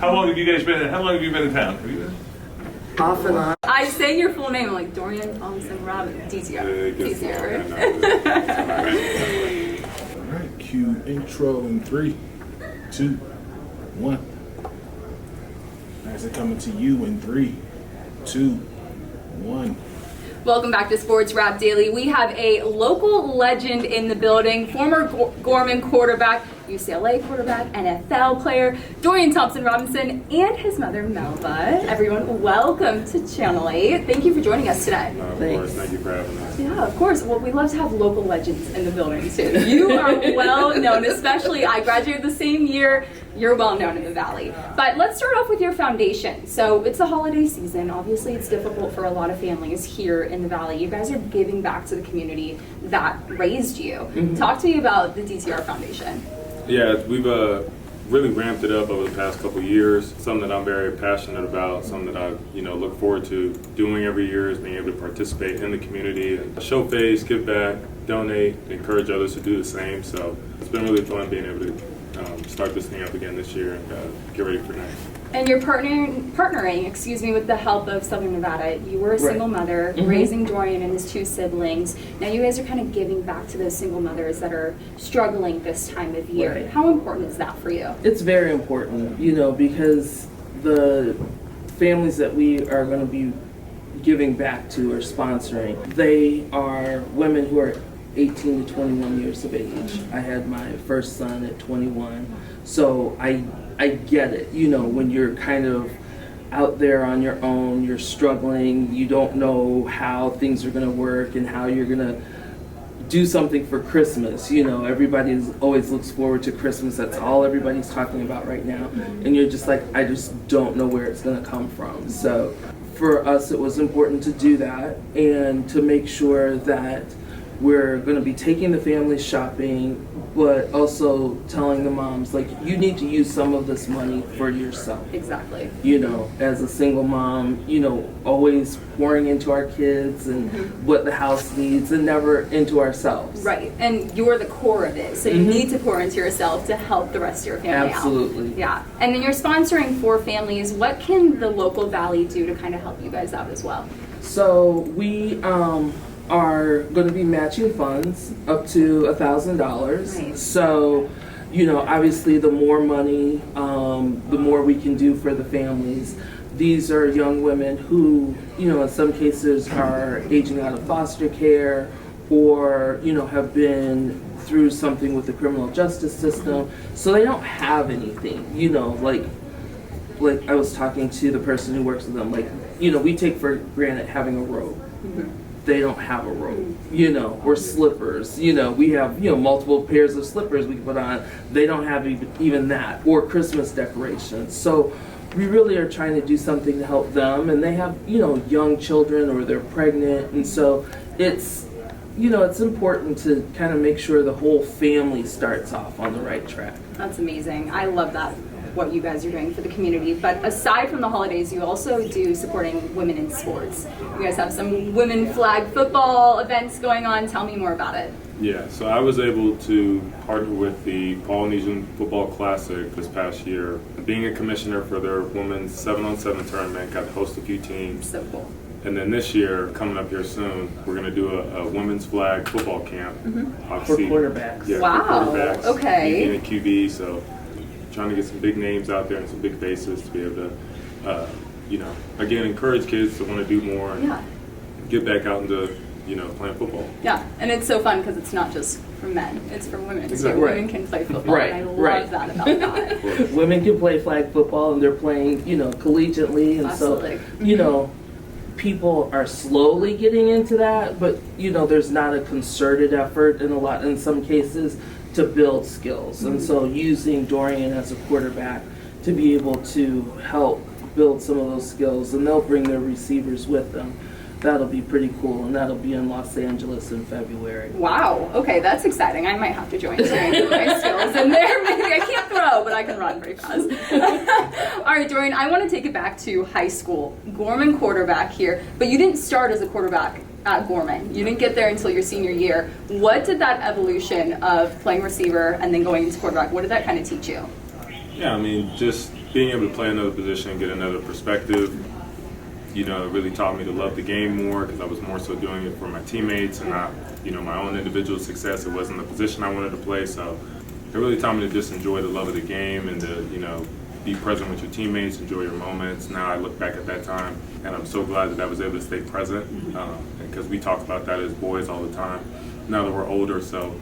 How long have you been in town? Have you been? Off and on. I say your full name, I'm like Dorian, Thompson-Robinson, DTR. It's DTR. All right, cue intro in 3, 2, 1. As they're coming to you in 3, 2, 1. Welcome back to Sports Wrap Daily. We have a local legend in the building, former Gorman quarterback, UCLA quarterback, NFL player, Dorian Thompson-Robinson, and his mother, Melba. Everyone, welcome to Channel 8. Thank you for joining us today. Of course, thank you for having us. Yeah, of course. Well, we love to have local legends in the building, too. You are well known, especially I graduated the same year. You're well known in the Valley. But let's start off with your foundation. So it's the holiday season. Obviously, it's difficult for a lot of families here in the Valley. You guys are giving back to the community that raised you. Mm-hmm. Talk to me about the DTR Foundation. Yeah, we've really ramped it up over the past couple of years. Something that I'm very passionate about, something that I look forward to doing every year is being able to participate in the community and show face, give back, donate, encourage others to do the same. So it's been really fun being able to start this thing up again this year and get ready for next. And you're partnering, with the help of Southern Nevada. You were a single mother, raising Dorian and his 2 siblings. Now you guys are kind of giving back to those single mothers that are struggling this time of year. Right. How important is that for you? It's very important, because the families that we are going to be giving back to or sponsoring, they are women who are 18 to 21 years of age. I had my first son at 21, so I get it. When you're kind of out there on your own, you're struggling, you don't know how things are going to work and how you're going to do something for Christmas. Everybody always looks forward to Christmas. That's all everybody's talking about right now. And you're just like, I just don't know where it's going to come from. So for us, it was important to do that and to make sure that we're going to be taking the families shopping, but also telling the moms, you need to use some of this money for yourself. Exactly. As a single mom, always pouring into our kids and what the house needs and never into ourselves. Right. And you're the core of it. So you need to pour into yourself to help the rest of your family out. Absolutely. Yeah. And then you're sponsoring 4 families. What can the local Valley do to kind of help you guys out as well? So we are going to be matching funds up to $1,000. Nice. So, obviously the more money, the more we can do for the families. These are young women who, in some cases are aging out of foster care or, have been through something with the criminal justice system. So they don't have anything, like I was talking to the person who works with them, we take for granted having a robe. They don't have a robe, or slippers. We have, multiple pairs of slippers we can put on. They don't have even that, or Christmas decorations. So we really are trying to do something to help them. And they have, young children or they're pregnant. And so it's, it's important to kind of make sure the whole family starts off on the right track. That's amazing. I love that, what you guys are doing for the community. But aside from the holidays, you also do supporting women in sports. You guys have some women flag football events going on. Tell me more about it. Yeah, so I was able to partner with the Polynesian Football Classic this past year. Being a commissioner for their women's 7-on-7 tournament, got to host a few teams. So cool. And then this year, coming up here soon, we're going to do a women's flag football camp. For quarterbacks. Yeah, wow. For quarterbacks. Okay. And QB, so trying to get some big names out there and some big faces to be able to, again, encourage kids to want to do more and get back out into, playing football. Yeah, and it's so fun because it's not just for men, it's for women. Exactly. So women can play football, and I love that about that. Women can play flag football and they're playing, collegiately. And Absolutely. So, people are slowly getting into that, but, there's not a concerted effort in some cases to build skills. And so using Dorian as a quarterback to be able to help build some of those skills, and they'll bring their receivers with them. That'll be pretty cool, and that'll be in Los Angeles in February. Wow, okay, that's exciting. I might have to join so I can put my skills in there. Maybe I can't throw, but I can run pretty fast. All right, Dorian, I want to take it back to high school. Gorman quarterback here, but you didn't start as a quarterback at Gorman. You didn't get there until your senior year. What did that evolution of playing receiver and then going into quarterback, what did that kind of teach you? Yeah, I mean, just being able to play another position, get another perspective, it really taught me to love the game more because I was more so doing it for my teammates and not, my own individual success. It wasn't the position I wanted to play, so it really taught me to just enjoy the love of the game and to, be present with your teammates, enjoy your moments. Now I look back at that time, and I'm so glad that I was able to stay present because we talk about that as boys all the time. Now that we're older, so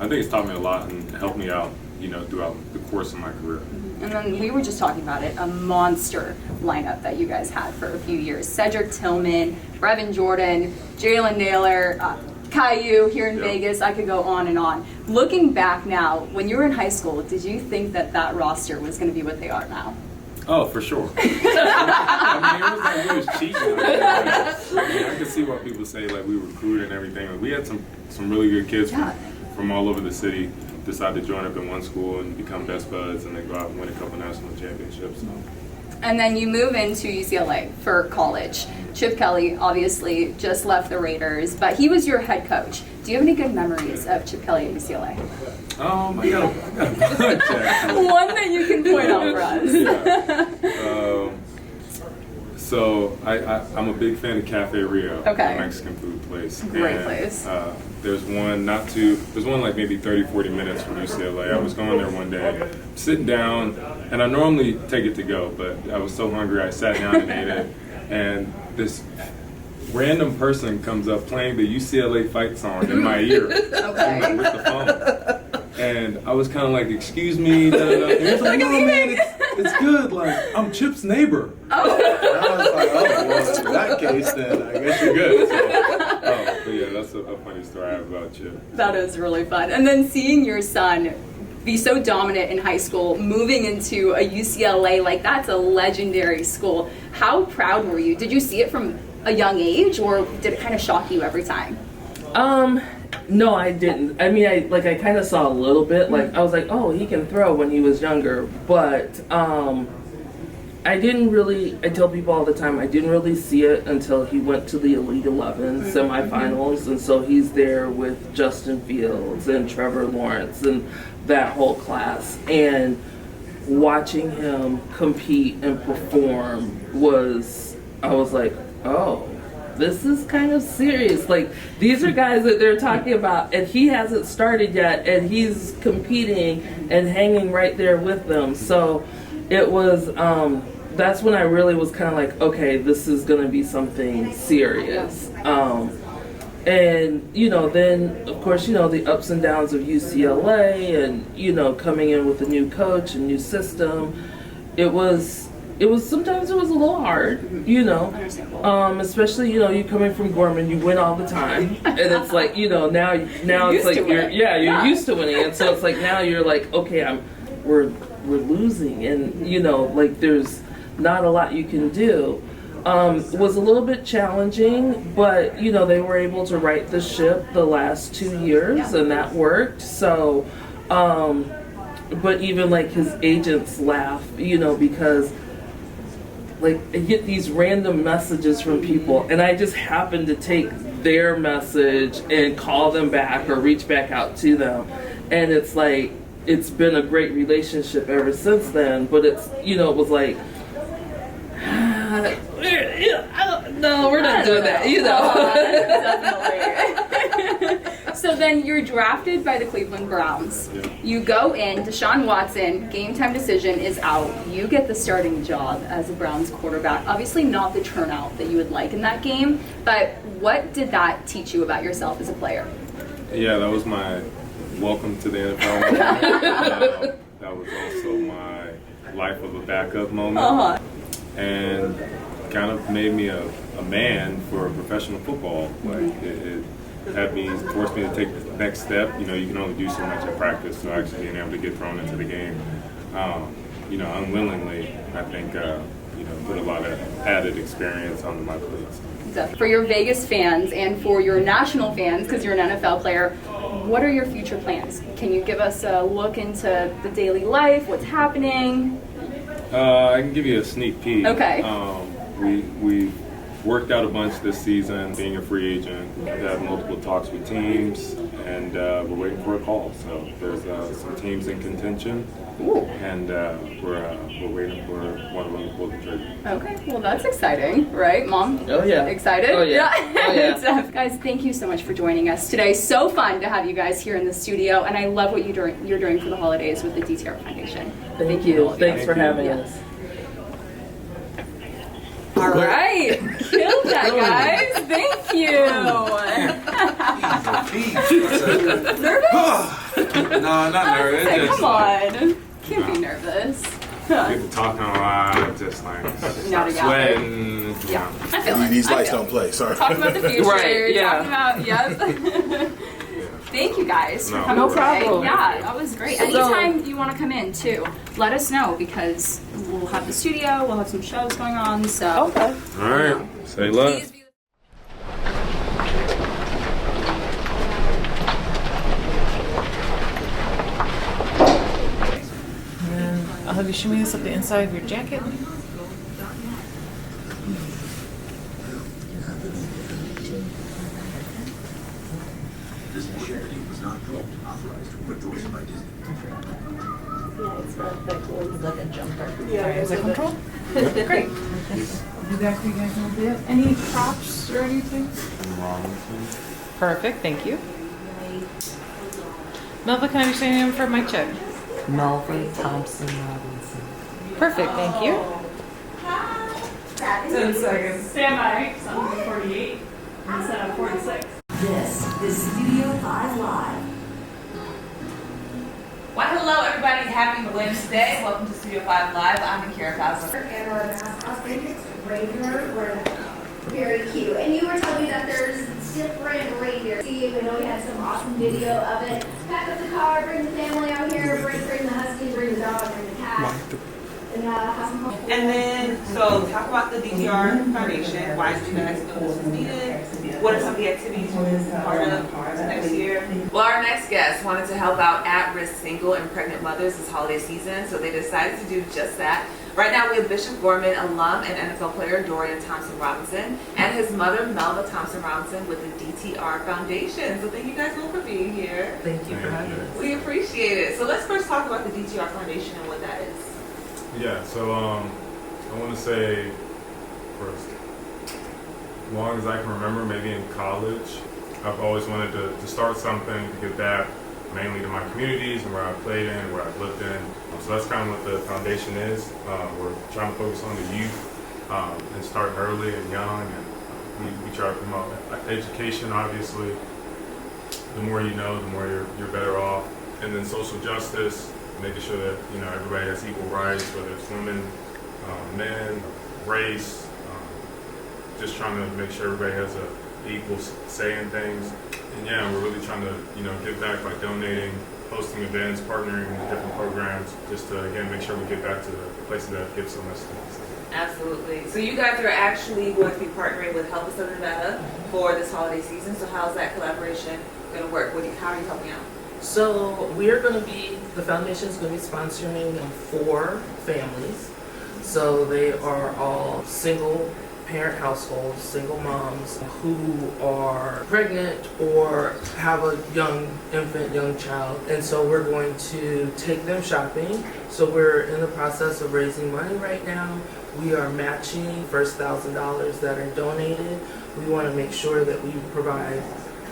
I think it's taught me a lot and helped me out, throughout the course of my career. And then we were just talking about it, a monster lineup that you guys had for a few years. Cedric Tillman, Brevin Jordan, Jalen Naylor, Caillou here in Vegas. I could go on and on. Looking back now, when you were in high school, did you think that roster was going to be what they are now? Oh, for sure. I mean, it was cheating. I could see why people say like we recruited and everything. We had some really good kids from all over the city decide to join up in one school and become best buds, and they go out and win a couple national championships. So. And then you move into UCLA for college. Chip Kelly obviously just left the Raiders, but he was your head coach. Do you have any good memories of Chip Kelly at UCLA? I got a bunch, actually. One that you can point out for us. So I'm a big fan of Cafe Rio, Okay. the Mexican food place. Great place. There's one like maybe 30, 40 minutes from UCLA. I was going there one day, sitting down, and I normally take it to go, but I was so hungry I sat down and ate it. And this random person comes up playing the UCLA fight song in my ear with the phone. And I was kind of like, excuse me, da, da, da. And he was like, no, man, it's good. Like, I'm Chip's neighbor. Oh. And I was like, oh, well, in that case, then I guess you're good. So, but yeah, that's a funny story I have about Chip. That is really fun. And then seeing your son be so dominant in high school, moving into a UCLA, like that's a legendary school. How proud were you? Did you see it from a young age, or did it kind of shock you every time? No, I didn't. I mean, I kind of saw a little bit. Like, I was like, oh, he can throw when he was younger. But I didn't really, I tell people all the time, I didn't really see it until he went to the Elite 11 semifinals. And so he's there with Justin Fields and Trevor Lawrence and that whole class. And watching him compete and perform I was like, oh, this is kind of serious. Like, these are guys that they're talking about, and he hasn't started yet, and he's competing and hanging right there with them. So it was, that's when I really was kind of like, okay, this is going to be something serious. And, then, of course, the ups and downs of UCLA and, coming in with a new coach and new system. Sometimes it was a little hard, especially, you coming from Gorman, you win all the time. And it's like, now it's like, you're used to winning. And so it's like, now you're like, okay, we're losing. And, like there's not a lot you can do. Was a little bit challenging, but, they were able to right the ship the last 2 years and that worked. So, but even like his agents laugh, because like I get these random messages from people and I just happen to take their message and call them back or reach back out to them. And it's like, it's been a great relationship ever since then, but it's, it was like, no, we're not doing that, Definitely. So then you're drafted by the Cleveland Browns. Yeah. You go in, Deshaun Watson, game time decision is out. You get the starting job as a Browns quarterback. Obviously not the turnout that you would like in that game, but what did that teach you about yourself as a player? Yeah, that was my welcome to the NFL moment. That was also my life of a backup moment. And kind of made me a man for professional football. Like it forced me to take the next step. You can only do so much at practice, so actually being able to get thrown into the game, unwillingly, I think, put a lot of added experience onto my plate. For your Vegas fans and for your national fans, because you're an NFL player, what are your future plans? Can you give us a look into the daily life, what's happening? I can give you a sneak peek. Okay. We worked out a bunch this season, being a free agent. I've had multiple talks with teams, and we're waiting for a call. So there's some teams in contention, and we're waiting for one of them to pull the trigger. Okay, well that's exciting, right, Mom? Oh yeah. Excited? Oh yeah. Oh yeah. Guys, thank you so much for joining us today. So fun to have you guys here in the studio, and I love what you're doing for the holidays with the DTR Foundation. Thank you. Thanks for having Yeah. us. All right, killed that, guys. Thank you. Nervous? No, not nervous. Say, Just come on, can't be nervous. People talking a lot, just like Not a sweating. Yeah, I feel it. These I lights feel don't it. play. Sorry. Talking about the future. Right, yeah. Talking about, yep. Thank you guys for No, coming no today. problem. Yeah, that was great. So- Anytime you want to come in too, let us know because we'll have the studio, we'll have some shows going on. So Okay. All right, say less. please be I'll have you show me this up the inside of your jacket. Like a jumper. Yeah, is that comfortable? Great. I'll be back for you guys in a bit. Any props or anything? Perfect, thank you. Melva, can I have your name for my check? Melvin Thompson-Robinson. Perfect, thank you. 10 seconds. Stand by. Something 48 instead of 46. This is Studio 5 Live. Well, hello everybody. Happy Wednesday. Welcome to Studio 5 Live. I'm Akira Fowler. And our mascot reindeer were very cute. And you were telling me that there's different reindeer. See, we know we had some awesome video of it. Pack up the car, bring the family out here, bring the husky, bring the dog, bring the cat. And have some fun. And then, so talk about the DTR Foundation. Why did you guys feel this was needed? What are some of the activities you're going to be part of next year? Well, our next guest wanted to help out at-risk single and pregnant mothers this holiday season, so they decided to do just that. Right now, we have Bishop Gorman alum and NFL player Dorian Thompson-Robinson and his mother, Melva Thompson-Robinson, with the DTR Foundation. So thank you guys both for being here. Thank you for having us. We appreciate it. So let's first talk about the DTR Foundation and what that is. Yeah, so I want to say first, as long as I can remember, maybe in college, I've always wanted to start something to give back mainly to my communities and where I played in, where I've lived in. So that's kind of what the foundation is. We're trying to focus on the youth and starting early and young, and we try to promote education, obviously. The more you know, the more you're better off. And then social justice, making sure that everybody has equal rights, whether it's women, men, race, just trying to make sure everybody has a equal say in things. And yeah, we're really trying to give back by donating, hosting events, partnering with different programs, just to again make sure we get back to the places that give so much to us. Absolutely. So you guys are actually going to be partnering with Help Us of Nevada for this holiday season. So how's that collaboration going to work? How are you helping out? So we are going to be, the foundation is going to be sponsoring 4 families. So they are all single parent households, single moms who are pregnant or have a young infant, young child. And so we're going to take them shopping. So we're in the process of raising money right now. We are matching first $1,000 that are donated. We want to make sure that we provide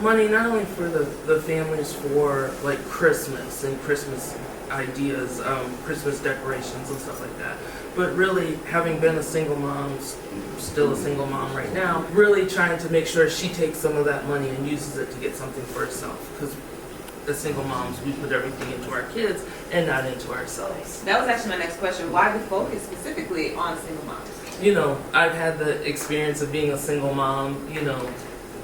money not only for the families for like Christmas and Christmas ideas, Christmas decorations and stuff like that, but really having been a single mom, still a single mom right now, really trying to make sure she takes some of that money and uses it to get something for herself, because as single moms we put everything into our kids and not into ourselves. That was actually my next question. Why the focus specifically on single moms? I've had the experience of being a single mom,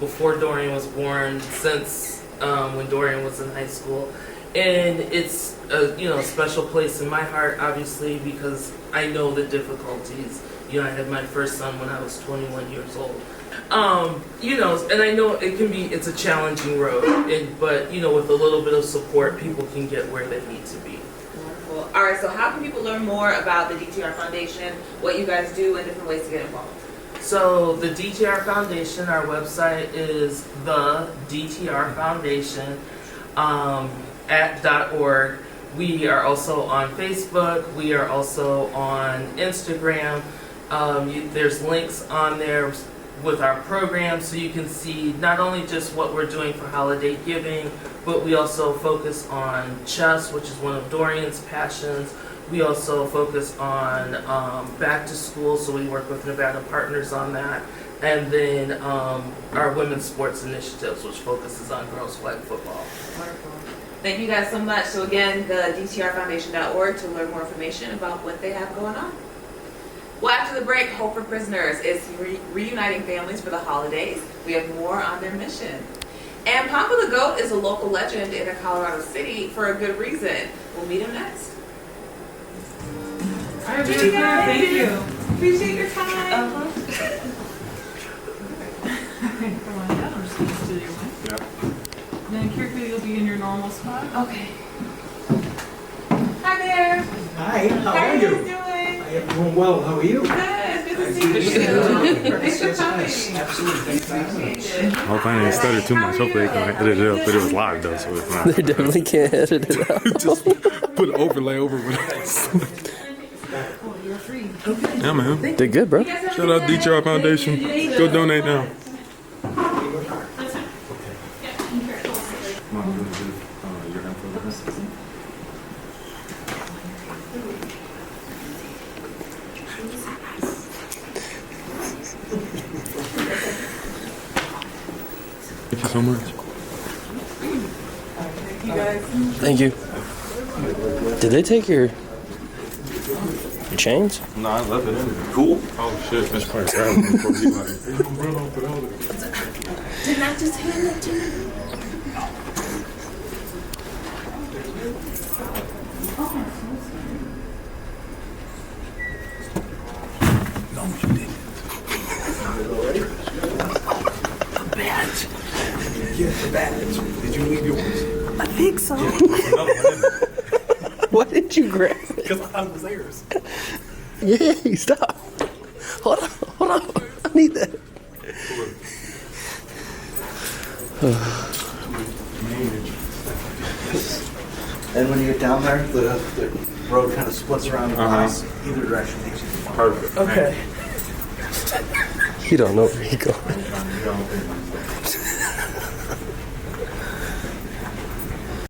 before Dorian was born, since when Dorian was in high school. And it's a special place in my heart, obviously, because I know the difficulties. I had my first son when I was 21 years old. And I know it's a challenging road, but with a little bit of support, people can get where they need to be. Wonderful. All right, so how can people learn more about the DTR Foundation, what you guys do, and different ways to get involved? So the DTR Foundation, our website is the DTR Foundation @.org. We are also on Facebook. We are also on Instagram. There's links on there with our program, so you can see not only just what we're doing for holiday giving, but we also focus on chess, which is one of Dorian's passions. We also focus on back to school, so we work with Nevada Partners on that. And then our women's sports initiatives, which focuses on girls' flag football. Wonderful. Thank you guys so much. So again, the DTRFoundation.org to learn more information about what they have going on. Well, after the break, Hope for Prisoners is reuniting families for the holidays. We have more on their mission. And Papa the Goat is a local legend in Colorado City for a good reason. We'll meet him next. All right, very good. Thank you. Appreciate your time. Come on down. We're just going to do your way. Yeah. Then Kirk, you'll be in your normal spot. Okay. Hi there. Hi, how How are are you you? guys doing? I am doing well. How are you? Good. Good to see you. Thanks for coming. Absolutely. Thanks for having us. I hope I didn't stutter too much. Hopefully they can edit it up, but it was live though, so it's not. They definitely can't edit it out. Just put an overlay over what else. Yeah, man. Did good, bro. Shout out DTR Foundation. Go donate now. Thank you so much. Thank you. Did they take your chains? No, I left it in there. Cool. Oh shit, that's probably bad before we like. Did not just hand that to me. No, you didn't. The badge. Yes, the badge. Did you leave yours? I think so. No, I didn't. Why did you grab it? Because I thought it was theirs. Yeah, stop. Hold on. I need that. And when you get down there, the road kind of splits around the house. Either direction takes you to the farm. Perfect. Okay. You don't know where he going.